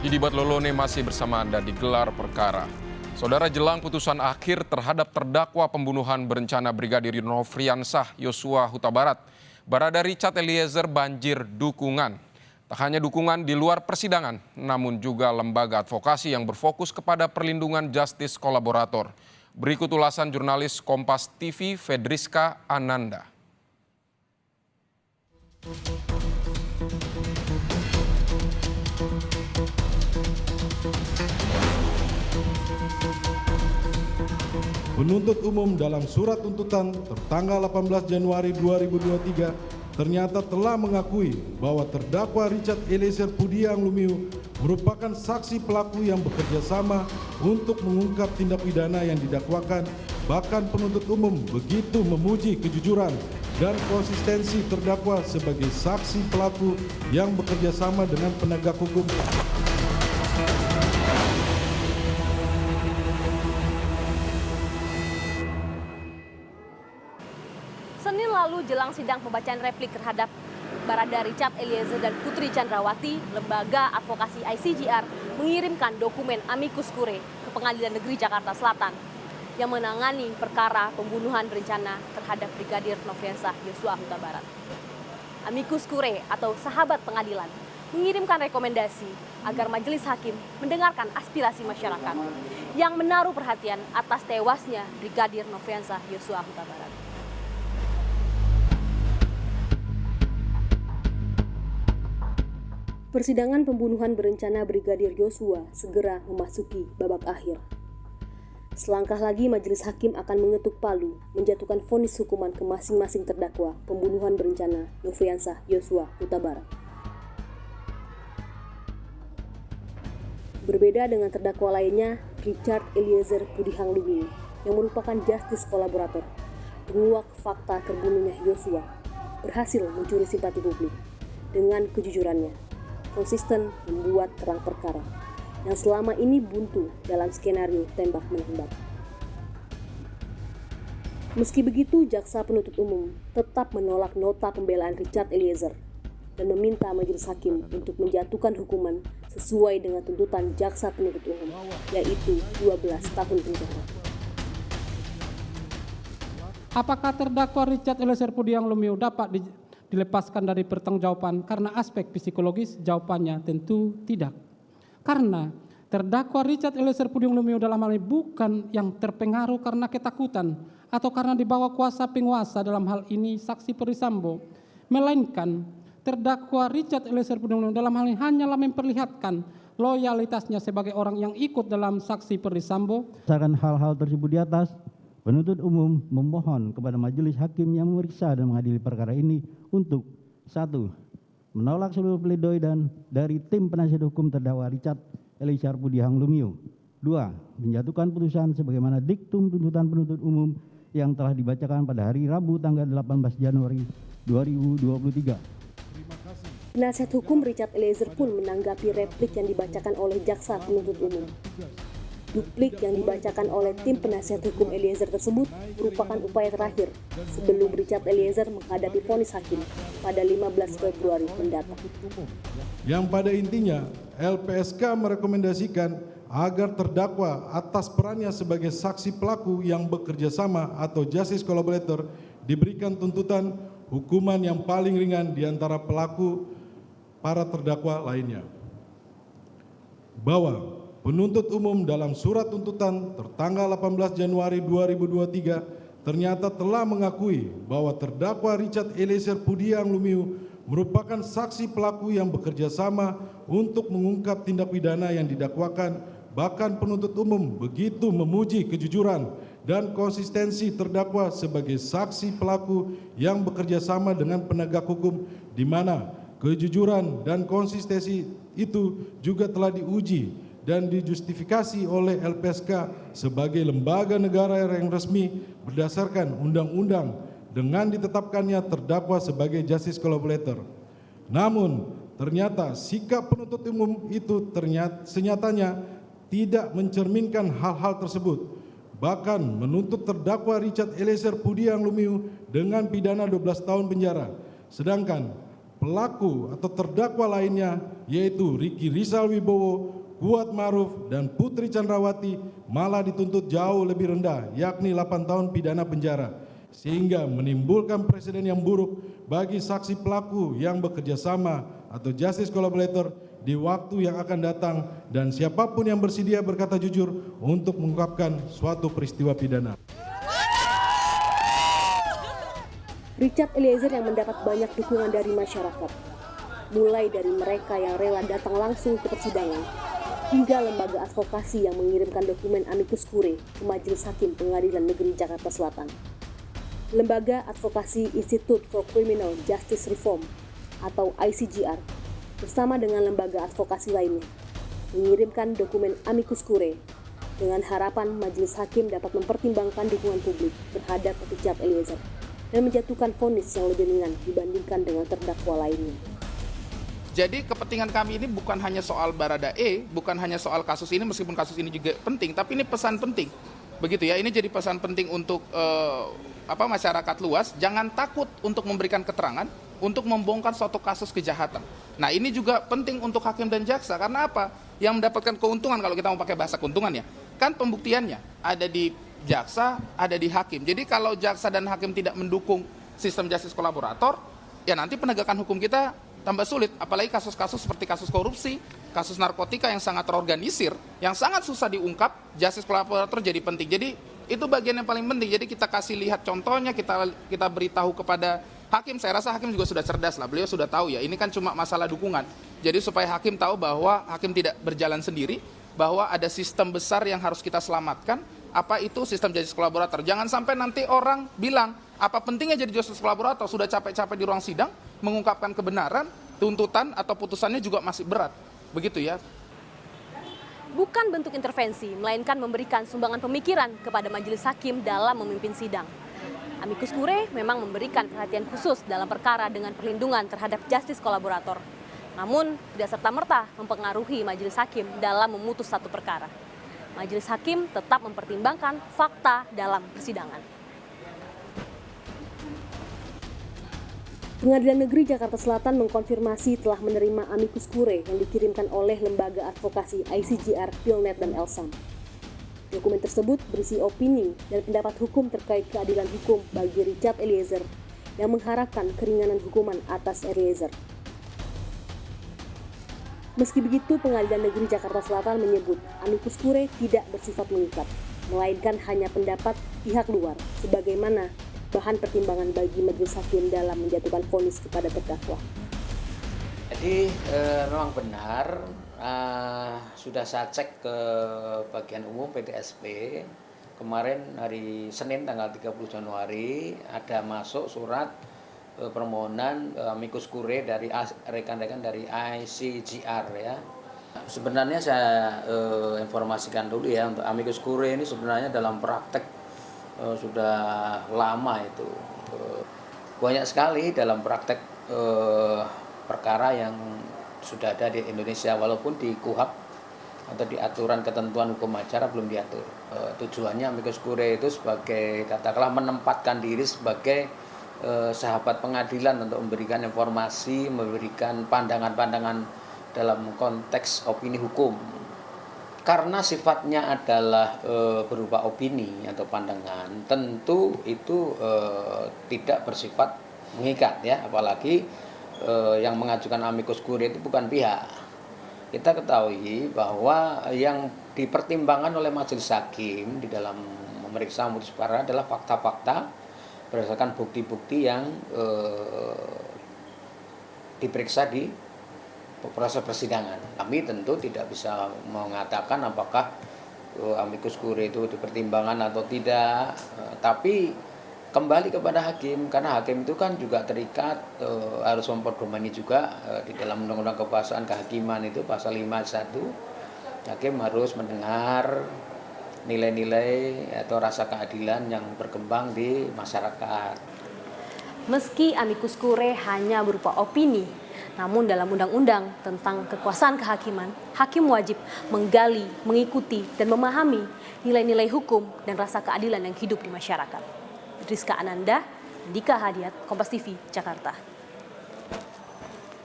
Didibat Lolone masih bersama Anda di gelar perkara. Saudara, jelang putusan akhir terhadap terdakwa pembunuhan berencana Brigadir Nofriansah Yosua Huta Barat, Barada Richard Eliezer banjir dukungan. Tak hanya dukungan di luar persidangan, namun juga lembaga advokasi yang berfokus kepada perlindungan justice kolaborator. Berikut ulasan jurnalis Kompas TV Fedriska Ananda. Penuntut umum dalam surat tuntutan tertanggal 18 Januari 2023 ternyata telah mengakui bahwa terdakwa Richard Eliezer Pudiang Lumiu merupakan saksi pelaku yang bekerja sama untuk mengungkap tindak pidana yang didakwakan. Bahkan penuntut umum begitu memuji kejujuran dan konsistensi terdakwa sebagai saksi pelaku yang bekerja sama dengan penegak hukum. Senin lalu jelang sidang pembacaan replik terhadap Barada Richard Eliezer dan Putri Chandrawati, lembaga advokasi ICJR mengirimkan dokumen amicus curiae ke Pengadilan Negeri Jakarta Selatan yang menangani perkara pembunuhan berencana terhadap Brigadir Nofriansah Yosua Huta Barat. Amicus curiae atau sahabat pengadilan mengirimkan rekomendasi agar majelis hakim mendengarkan aspirasi masyarakat yang menaruh perhatian atas tewasnya Brigadir Nofriansah Yosua Huta Barat. Persidangan pembunuhan berencana Brigadir Yosua segera memasuki babak akhir. Selangkah lagi majelis hakim akan mengetuk palu menjatuhkan vonis hukuman ke masing-masing terdakwa pembunuhan berencana Nofriansah Yosua Huta Barat. Berbeda dengan terdakwa lainnya, Richard Eliezer Pudiang Lumiu yang merupakan justice kolaborator penguak fakta terbunuhnya Yosua berhasil mencuri simpati publik dengan kejujurannya. Konsisten membuat terang perkara yang selama ini buntu dalam skenario tembak-menembak. Meski begitu, jaksa penuntut umum tetap menolak nota pembelaan Richard Eliezer dan meminta majelis hakim untuk menjatuhkan hukuman sesuai dengan tuntutan jaksa penuntut umum, yaitu 12 tahun penjara. Apakah terdakwa Richard Eliezer Pudiang Lumiu dapat dilepaskan dari pertanggungjawaban karena aspek psikologis? Jawabannya tentu tidak. Karena terdakwa Richard Eliezer Pudiang Lumiu dalam hal ini bukan yang terpengaruh karena ketakutan atau karena dibawa kuasa penguasa, dalam hal ini saksi Perdi Sambo, melainkan terdakwa Richard Eliezer Pudiang Lumiu dalam hal ini hanyalah memperlihatkan loyalitasnya sebagai orang yang ikut dalam saksi Perdi Sambo. Berdasarkan hal-hal tersebut di atas, penuntut umum memohon kepada majelis hakim yang memeriksa dan mengadili perkara ini untuk 1. Menolak seluruh pledoi dan dari tim penasihat hukum terdakwa Richard Eliezer Pudiang Lumiu. 2. Menjatuhkan putusan sebagaimana diktum tuntutan penuntut umum yang telah dibacakan pada hari Rabu tanggal 18 Januari 2023. Penasihat hukum Richard Eliezer pun menanggapi replik yang dibacakan oleh jaksa penuntut umum. Duplik yang dibacakan oleh tim penasihat hukum Eliezer tersebut merupakan upaya terakhir sebelum Richard Eliezer menghadapi vonis hakim pada 15 Februari mendatang. Yang pada intinya, LPSK merekomendasikan agar terdakwa atas perannya sebagai saksi pelaku yang bekerja sama atau justice collaborator diberikan tuntutan hukuman yang paling ringan di antara pelaku para terdakwa lainnya. Bahwa penuntut umum dalam surat tuntutan tertanggal 18 Januari 2023 ternyata telah mengakui bahwa terdakwa Richard Eliezer Pudiang Lumiu merupakan saksi pelaku yang bekerja sama untuk mengungkap tindak pidana yang didakwakan. Bahkan penuntut umum begitu memuji kejujuran dan konsistensi terdakwa sebagai saksi pelaku yang bekerja sama dengan penegak hukum, di mana kejujuran dan konsistensi itu juga telah diuji dan dijustifikasi oleh LPSK sebagai lembaga negara yang resmi berdasarkan undang-undang dengan ditetapkannya terdakwa sebagai justice collaborator. Namun ternyata sikap penuntut umum itu senyatanya tidak mencerminkan hal-hal tersebut, bahkan menuntut terdakwa Richard Eliezer Pudiang Lumiu dengan pidana 12 tahun penjara. Sedangkan pelaku atau terdakwa lainnya yaitu Ricky Rizal Wibowo, Kuat Maruf, dan Putri Chandrawati malah dituntut jauh lebih rendah, yakni 8 tahun pidana penjara, sehingga menimbulkan presiden yang buruk bagi saksi pelaku yang bekerja sama atau justice collaborator di waktu yang akan datang dan siapapun yang bersedia berkata jujur untuk mengungkapkan suatu peristiwa pidana. Richard Eliezer yang mendapat banyak dukungan dari masyarakat, mulai dari mereka yang rela datang langsung ke persidangan, hingga lembaga advokasi yang mengirimkan dokumen amicus curiae ke Majelis Hakim Pengadilan Negeri Jakarta Selatan. Lembaga Advokasi Institute for Criminal Justice Reform atau ICJR bersama dengan lembaga advokasi lainnya mengirimkan dokumen amicus curiae dengan harapan Majelis Hakim dapat mempertimbangkan dukungan publik terhadap Richard Eliezer dan menjatuhkan vonis yang lebih ringan dibandingkan dengan terdakwa lainnya. Jadi kepentingan kami ini bukan hanya soal Baradae, bukan hanya soal kasus ini, meskipun kasus ini juga penting, tapi ini pesan penting. Begitu ya, ini jadi pesan penting untuk masyarakat luas, jangan takut untuk memberikan keterangan, untuk membongkar suatu kasus kejahatan. Nah ini juga penting untuk hakim dan jaksa, karena apa? Yang mendapatkan keuntungan, kalau kita mau pakai bahasa keuntungan ya, kan pembuktiannya ada di jaksa, ada di hakim. Jadi kalau jaksa dan hakim tidak mendukung sistem justice kolaborator, ya nanti penegakan hukum kita tambah sulit, apalagi kasus-kasus seperti kasus korupsi, kasus narkotika yang sangat terorganisir, yang sangat susah diungkap, justice kolaborator jadi penting. Jadi itu bagian yang paling penting. Jadi kita kasih lihat contohnya, kita beritahu kepada hakim. Saya rasa hakim juga sudah cerdas lah, beliau sudah tahu ya, ini kan cuma masalah dukungan. Jadi supaya hakim tahu bahwa hakim tidak berjalan sendiri, bahwa ada sistem besar yang harus kita selamatkan. Apa itu sistem justice kolaborator? Jangan sampai nanti orang bilang, apa pentingnya jadi justice kolaborator? Sudah capek-capek di ruang sidang, mengungkapkan kebenaran, tuntutan atau putusannya juga masih berat. Begitu ya. Bukan bentuk intervensi, melainkan memberikan sumbangan pemikiran kepada majelis hakim dalam memimpin sidang. Amicus curiae memang memberikan perhatian khusus dalam perkara dengan perlindungan terhadap justice kolaborator. Namun, tidak serta-merta mempengaruhi majelis hakim dalam memutus satu perkara. Majelis hakim tetap mempertimbangkan fakta dalam persidangan. Pengadilan Negeri Jakarta Selatan mengkonfirmasi telah menerima amicus curiae yang dikirimkan oleh lembaga advokasi ICJR, Pilnet, dan Elsam. Dokumen tersebut berisi opini dan pendapat hukum terkait keadilan hukum bagi Richard Eliezer yang mengharapkan keringanan hukuman atas Eliezer. Meski begitu, Pengadilan Negeri Jakarta Selatan menyebut amicus curiae tidak bersifat mengikat, melainkan hanya pendapat pihak luar, sebagaimana bahan pertimbangan bagi majelis hakim dalam menjatuhkan vonis kepada terdakwa. Jadi memang benar, sudah saya cek ke bagian umum PTSP, kemarin hari Senin tanggal 30 Januari ada masuk surat permohonan amicus curiae dari rekan-rekan dari ICJR ya. Sebenarnya saya informasikan dulu ya, untuk amicus curiae ini sebenarnya dalam praktek sudah lama itu. Banyak sekali dalam praktek perkara yang sudah ada di Indonesia, walaupun di KUHP atau di aturan ketentuan hukum acara belum diatur. Tujuannya amicus curiae itu sebagai, katakanlah, menempatkan diri sebagai sahabat pengadilan untuk memberikan informasi, memberikan pandangan-pandangan dalam konteks opini hukum. Karena sifatnya adalah berupa opini atau pandangan, tentu itu tidak bersifat mengikat ya, apalagi yang mengajukan amicus curiae itu bukan pihak. Kita ketahui bahwa yang dipertimbangkan oleh majelis hakim di dalam memeriksa memutus perkara adalah fakta-fakta berdasarkan bukti-bukti yang diperiksa di proses persidangan. Kami tentu tidak bisa mengatakan apakah amicus curiae itu dipertimbangkan atau tidak, tapi kembali kepada hakim, karena hakim itu kan juga terikat harus memperdomani juga di dalam Undang-Undang Kekuasaan Kehakiman itu pasal 51, hakim harus mendengar nilai-nilai atau rasa keadilan yang berkembang di masyarakat. Meski amicus curiae hanya berupa opini, namun dalam undang-undang tentang kekuasaan kehakiman, hakim wajib menggali, mengikuti, dan memahami nilai-nilai hukum dan rasa keadilan yang hidup di masyarakat. Rizka Ananda, Dika Hadiat, Kompas TV, Jakarta.